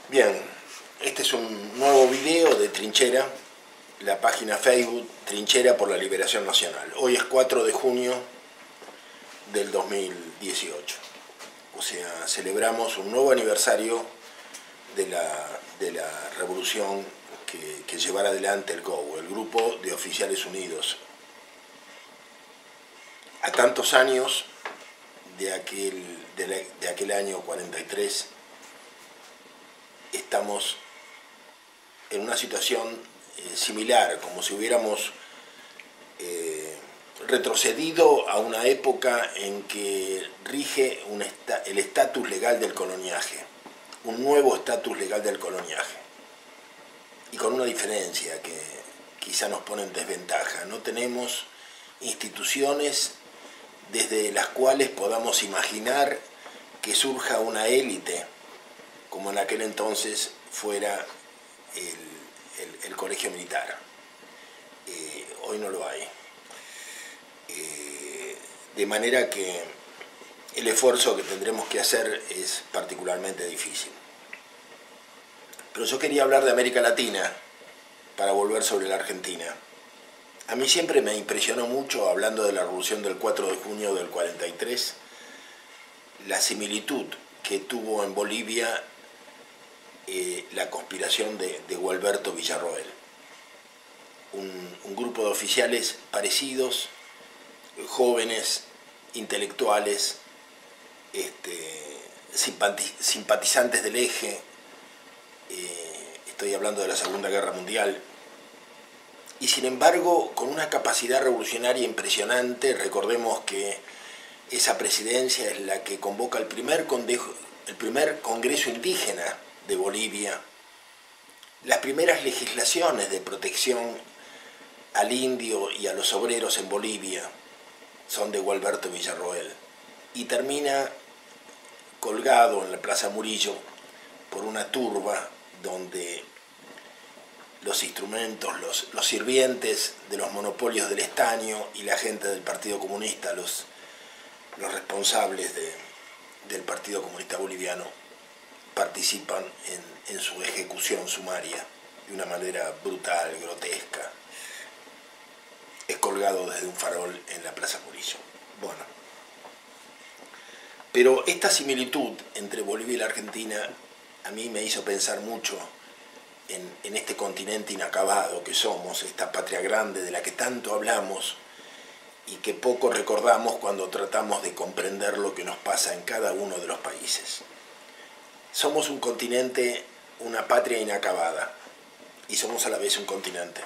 Bien, este es un nuevo video de Trinchera, la página Facebook Trinchera por la Liberación Nacional. Hoy es 4 de junio del 2018. O sea, celebramos un nuevo aniversario de la revolución que llevará adelante el GOU, el Grupo de Oficiales Unidos. A tantos años de aquel año 43, estamos en una situación similar, como si hubiéramos retrocedido a una época en que rige el estatus legal del coloniaje, un nuevo estatus legal del coloniaje, y con una diferencia que quizá nos pone en desventaja. No tenemos instituciones desde las cuales podamos imaginar que surja una élite, como en aquel entonces fuera el colegio militar. Hoy no lo hay. De manera que el esfuerzo que tendremos que hacer es particularmente difícil. Pero yo quería hablar de América Latina para volver sobre la Argentina. A mí siempre me impresionó mucho, hablando de la revolución del 4 de junio del 43, la similitud que tuvo en Bolivia la conspiración de Gualberto Villarroel. Un grupo de oficiales parecidos, jóvenes, intelectuales, simpatizantes del eje, estoy hablando de la Segunda Guerra Mundial, y sin embargo con una capacidad revolucionaria impresionante. Recordemos que esa presidencia es la que convoca el primer Congreso Indígena de Bolivia, las primeras legislaciones de protección al indio y a los obreros en Bolivia son de Gualberto Villarroel, y termina colgado en la Plaza Murillo por una turba donde los instrumentos, los sirvientes de los monopolios del estaño y la gente del Partido Comunista, los responsables del Partido Comunista Boliviano, participan en su ejecución sumaria de una manera brutal, grotesca. Es colgado desde un farol en la Plaza Murillo. Bueno, pero esta similitud entre Bolivia y la Argentina a mí me hizo pensar mucho en este continente inacabado que somos, esta patria grande de la que tanto hablamos y que poco recordamos cuando tratamos de comprender lo que nos pasa en cada uno de los países. Somos un continente, una patria inacabada, y somos a la vez un continente.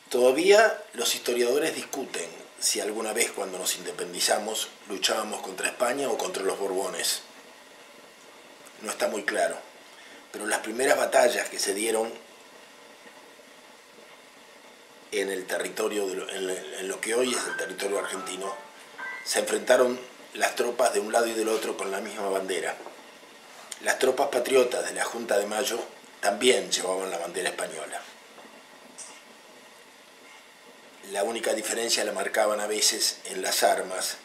Todavía los historiadores discuten si alguna vez, cuando nos independizamos, luchábamos contra España o contra los Borbones. No está muy claro, pero las primeras batallas que se dieron en el territorio, en lo que hoy es el territorio argentino, se enfrentaron las tropas de un lado y del otro con la misma bandera. Las tropas patriotas de la Junta de Mayo también llevaban la bandera española. La única diferencia la marcaban a veces en las armas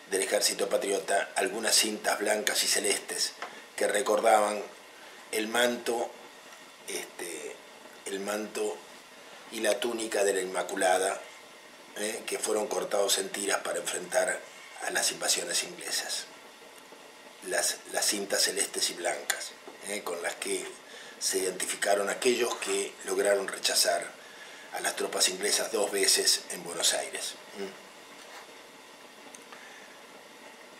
del ejército patriota algunas cintas blancas y celestes que recordaban el manto y la túnica de la Inmaculada, que fueron cortados en tiras para enfrentar a las invasiones inglesas. Las cintas celestes y blancas, con las que se identificaron aquellos que lograron rechazar a las tropas inglesas 2 veces en Buenos Aires.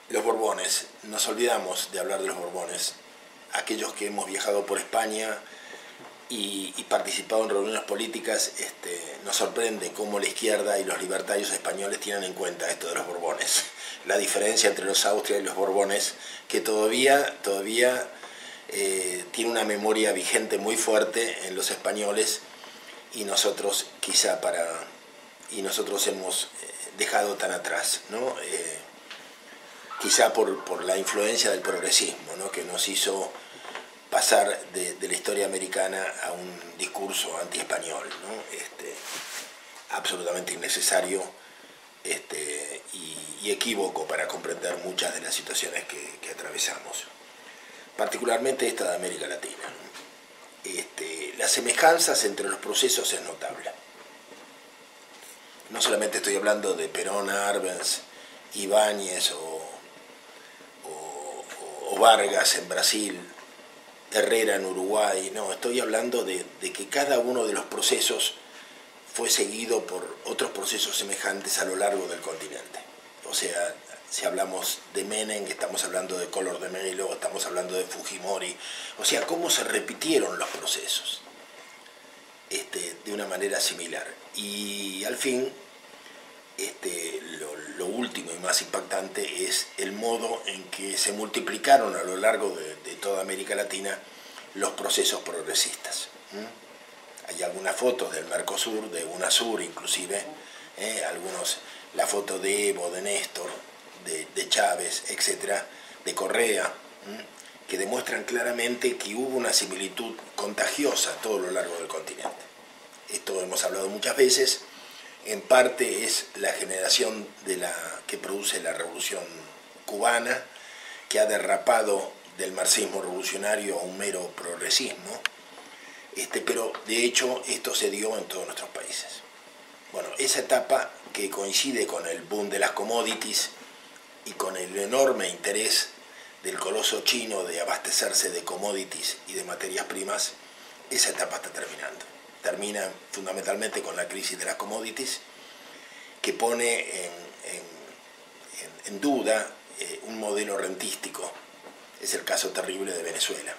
Los Borbones, nos olvidamos de hablar de los Borbones. Aquellos que hemos viajado por España y participado en reuniones políticas, nos sorprende cómo la izquierda y los libertarios españoles tienen en cuenta esto de los Borbones. La diferencia entre los Austrias y los Borbones, que todavía tiene una memoria vigente muy fuerte en los españoles, y nosotros hemos dejado tan atrás, ¿no? Quizá por la influencia del progresismo, ¿no? Que nos hizo pasar de la historia americana a un discurso anti-español, ¿no? Absolutamente innecesario y equívoco para comprender muchas de las situaciones que atravesamos. particularmente esta de América Latina. Las semejanzas entre los procesos es notable. No solamente estoy hablando de Perón, Arbenz, Ibáñez o Vargas en Brasil, Herrera en Uruguay, no, estoy hablando de que cada uno de los procesos fue seguido por otros procesos semejantes a lo largo del continente. O sea, si hablamos de Menem, estamos hablando de Collor de Mello, estamos hablando de Fujimori, o sea, cómo se repitieron los procesos de una manera similar. Y al fin, lo último y más impactante es el modo en que se multiplicaron a lo largo de toda América Latina los procesos progresistas. Hay algunas fotos del Mercosur, de UNASUR inclusive, la foto de Evo, de Néstor, de Chávez, etcétera, de Correa, que demuestran claramente que hubo una similitud contagiosa a todo lo largo del continente. Esto hemos hablado muchas veces. En parte es la generación que produce la revolución cubana, que ha derrapado del marxismo revolucionario a un mero progresismo, pero de hecho esto se dio en todos nuestros países. Bueno, esa etapa que coincide con el boom de las commodities y con el enorme interés del coloso chino de abastecerse de commodities y de materias primas, esa etapa está terminando. Termina fundamentalmente con la crisis de las commodities, que pone en duda un modelo rentístico. Es el caso terrible de Venezuela.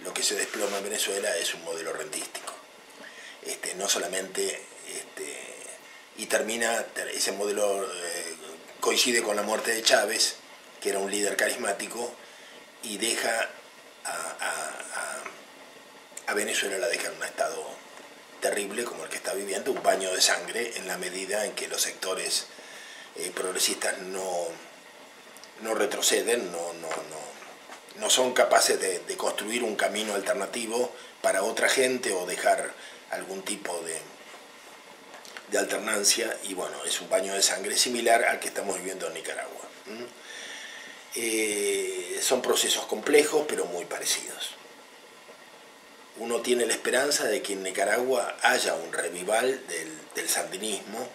Lo que se desploma en Venezuela es un modelo rentístico. No solamente, y termina, ese modelo coincide con la muerte de Chávez, que era un líder carismático, y deja a Venezuela, la deja en un estado terrible como el que está viviendo, un baño de sangre, en la medida en que los sectores progresistas no retroceden, no son capaces de construir un camino alternativo para otra gente o dejar algún tipo de alternancia, y bueno, es un baño de sangre similar al que estamos viviendo en Nicaragua. Son procesos complejos pero muy parecidos. Uno tiene la esperanza de que en Nicaragua haya un revival del sandinismo,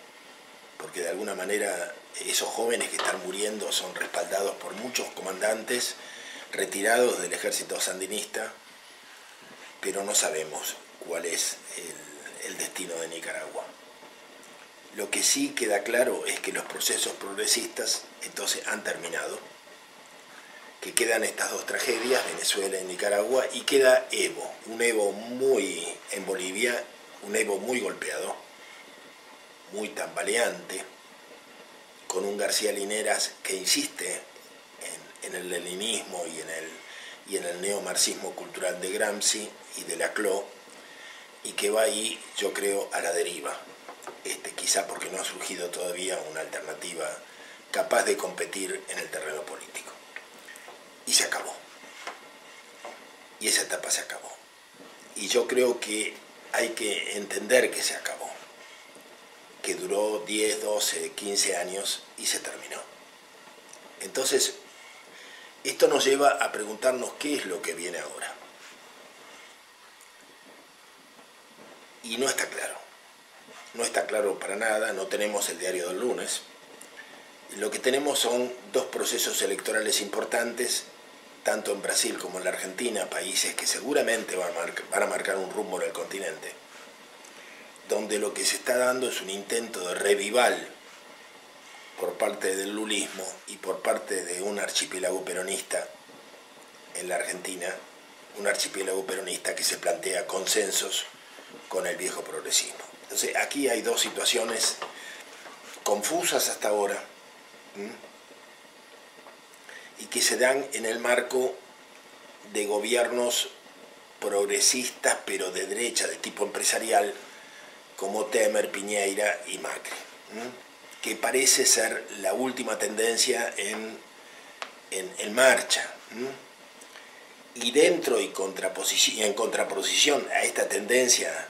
porque de alguna manera esos jóvenes que están muriendo son respaldados por muchos comandantes retirados del ejército sandinista, pero no sabemos cuál es el destino de Nicaragua. Lo que sí queda claro es que los procesos progresistas entonces han terminado, que quedan estas dos tragedias, Venezuela y Nicaragua, y queda Evo, un Evo en Bolivia, un Evo muy golpeado, muy tambaleante, con un García Lineras que insiste en el leninismo y en el neomarxismo cultural de Gramsci y de Laclau, y que va ahí, yo creo, a la deriva, quizá porque no ha surgido todavía una alternativa capaz de competir en el terreno político. Y se acabó. Y esa etapa se acabó. Y yo creo que hay que entender que se acabó, que duró 10, 12, 15 años y se terminó. Entonces, esto nos lleva a preguntarnos qué es lo que viene ahora. Y no está claro. No está claro para nada, no tenemos el diario del lunes. Lo que tenemos son dos procesos electorales importantes, tanto en Brasil como en la Argentina, países que seguramente van a marcar un rumbo en el continente, donde lo que se está dando es un intento de revival por parte del lulismo y por parte de un archipiélago peronista en la Argentina, un archipiélago peronista que se plantea consensos con el viejo progresismo. Entonces aquí hay dos situaciones confusas hasta ahora, y que se dan en el marco de gobiernos progresistas pero de derecha, de tipo empresarial, como Temer, Piñera y Macri, que parece ser la última tendencia en marcha. Y dentro y en contraposición a esta tendencia,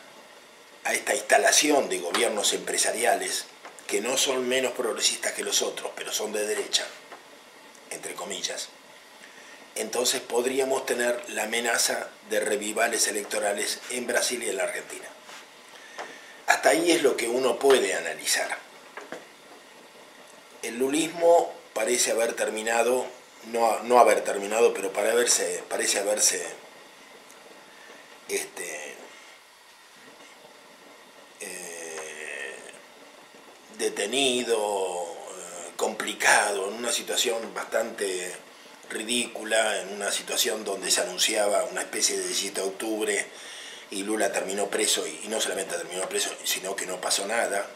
a esta instalación de gobiernos empresariales que no son menos progresistas que los otros, pero son de derecha, entre comillas, entonces podríamos tener la amenaza de revivales electorales en Brasil y en la Argentina. Hasta ahí es lo que uno puede analizar. El lulismo parece haber terminado, no haber terminado, pero parece haberse detenido, complicado, en una situación bastante ridícula, en una situación donde se anunciaba una especie de 17 de octubre y Lula terminó preso, y no solamente terminó preso, sino que no pasó nada,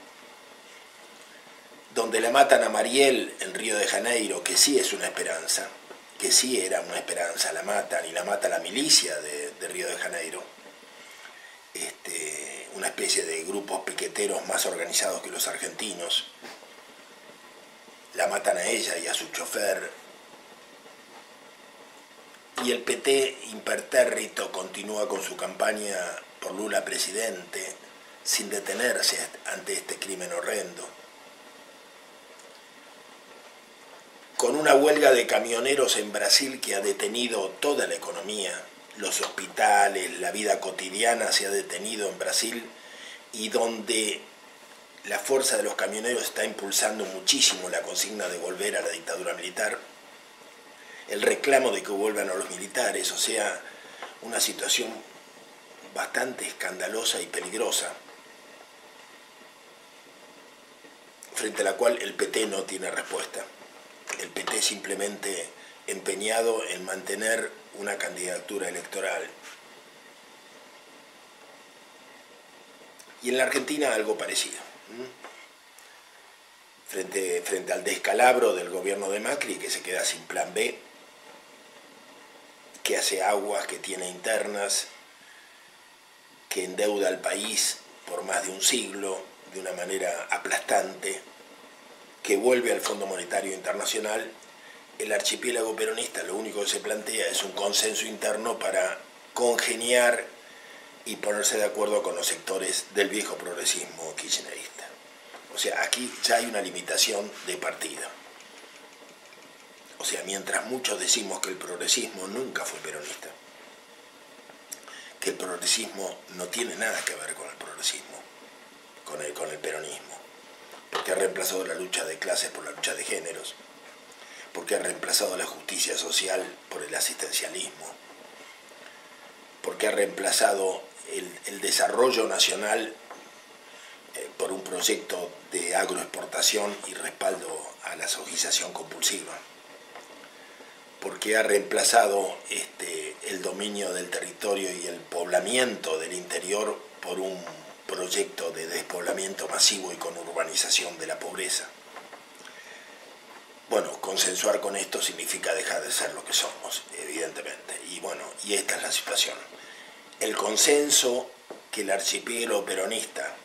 donde la matan a Mariel en Río de Janeiro, que sí es una esperanza, que sí era una esperanza, la matan, y la mata la milicia de Río de Janeiro, una especie de grupos piqueteros más organizados que los argentinos, la matan a ella y a su chofer, y el PT impertérrito continúa con su campaña por Lula presidente, sin detenerse ante este crimen horrendo. Con una huelga de camioneros en Brasil que ha detenido toda la economía, los hospitales, la vida cotidiana se ha detenido en Brasil, y donde la fuerza de los camioneros está impulsando muchísimo la consigna de volver a la dictadura militar, el reclamo de que vuelvan a los militares, o sea, una situación bastante escandalosa y peligrosa, frente a la cual el PT no tiene respuesta. El PT simplemente empeñado en mantener una candidatura electoral. Y en la Argentina algo parecido. Frente al descalabro del gobierno de Macri, que se queda sin plan B, que hace aguas, que tiene internas, que endeuda al país por más de un siglo de una manera aplastante, que vuelve al Fondo Monetario Internacional, el archipiélago peronista lo único que se plantea es un consenso interno para congeniar y ponerse de acuerdo con los sectores del viejo progresismo kirchnerista. O sea, aquí ya hay una limitación de partida. O sea, mientras muchos decimos que el progresismo nunca fue peronista, que el progresismo no tiene nada que ver con el progresismo, con el peronismo, porque ha reemplazado la lucha de clases por la lucha de géneros, porque ha reemplazado la justicia social por el asistencialismo, porque ha reemplazado el desarrollo nacional por un proyecto de agroexportación y respaldo a la sojización compulsiva, porque ha reemplazado el dominio del territorio y el poblamiento del interior por un proyecto de despoblamiento masivo y con urbanización de la pobreza. Bueno, consensuar con esto significa dejar de ser lo que somos, evidentemente. Y bueno, y esta es la situación. El consenso que el archipiélago peronista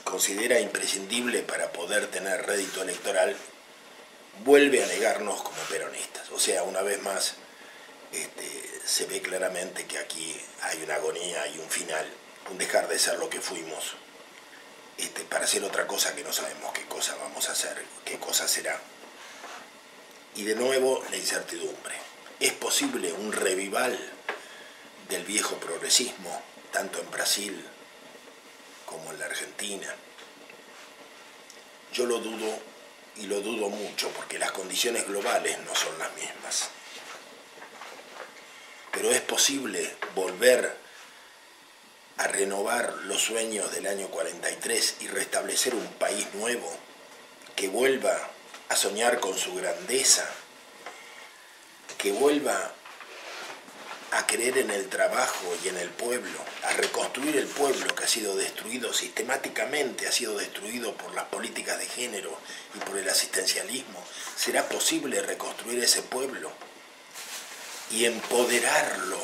considera imprescindible para poder tener rédito electoral vuelve a negarnos como peronistas. O sea, una vez más, se ve claramente que aquí hay una agonía y un final, un dejar de ser lo que fuimos, para hacer otra cosa que no sabemos qué cosa vamos a hacer, qué cosa será. Y de nuevo la incertidumbre. ¿Es posible un revival del viejo progresismo, tanto en Brasil como en la Argentina? Yo lo dudo, y lo dudo mucho, porque las condiciones globales no son las mismas. Pero es posible volver a renovar los sueños del año 43 y restablecer un país nuevo que vuelva a soñar con su grandeza, que vuelva a creer en el trabajo y en el pueblo, a reconstruir el pueblo que ha sido destruido sistemáticamente, ha sido destruido por las políticas de género y por el asistencialismo. ¿Será posible reconstruir ese pueblo y empoderarlo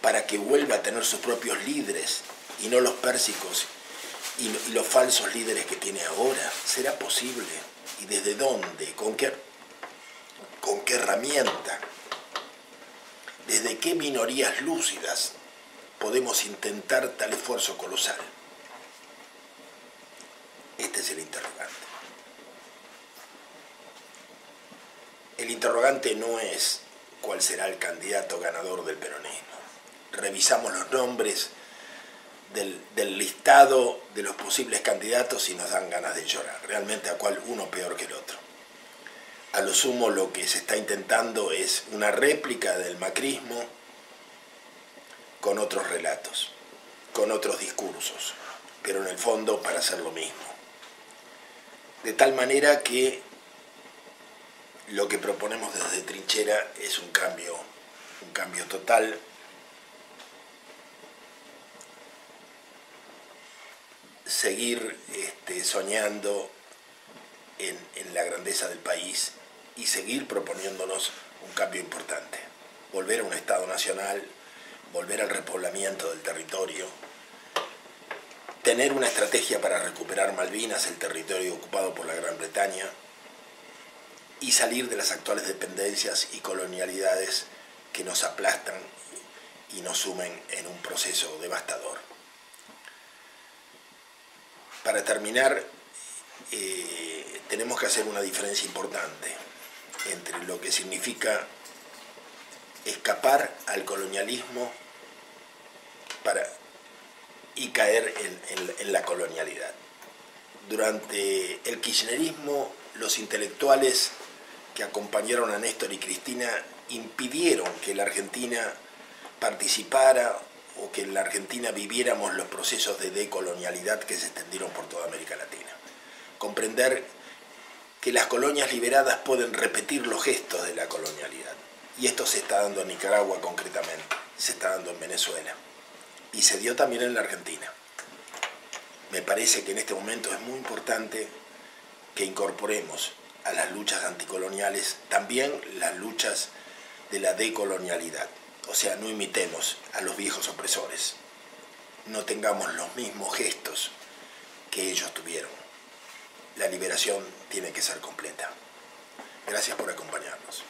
para que vuelva a tener sus propios líderes y no los pérsicos y los falsos líderes que tiene ahora? ¿Será posible? ¿Y desde dónde? ¿Con qué herramienta? ¿Desde qué minorías lúcidas podemos intentar tal esfuerzo colosal? Este es el interrogante. El interrogante no es cuál será el candidato ganador del peronismo. Revisamos los nombres del listado de los posibles candidatos y nos dan ganas de llorar. Realmente a cuál uno peor que el otro. A lo sumo lo que se está intentando es una réplica del macrismo con otros relatos, con otros discursos, pero en el fondo para hacer lo mismo. De tal manera que lo que proponemos desde Trinchera es un cambio total. Seguir soñando en la grandeza del país y seguir proponiéndonos un cambio importante. Volver a un Estado nacional, volver al repoblamiento del territorio, tener una estrategia para recuperar Malvinas, el territorio ocupado por la Gran Bretaña, y salir de las actuales dependencias y colonialidades que nos aplastan y nos sumen en un proceso devastador. Para terminar, tenemos que hacer una diferencia importante entre lo que significa escapar al colonialismo y caer en la colonialidad. Durante el kirchnerismo, los intelectuales que acompañaron a Néstor y Cristina impidieron que la Argentina participara o que en la Argentina viviéramos los procesos de decolonialidad que se extendieron por toda América Latina. Comprender que las colonias liberadas pueden repetir los gestos de la colonialidad. Y esto se está dando en Nicaragua concretamente, se está dando en Venezuela. Y se dio también en la Argentina. Me parece que en este momento es muy importante que incorporemos a las luchas anticoloniales también las luchas de la decolonialidad. O sea, no imitemos a los viejos opresores. No tengamos los mismos gestos que ellos tuvieron. La liberación tiene que ser completa. Gracias por acompañarnos.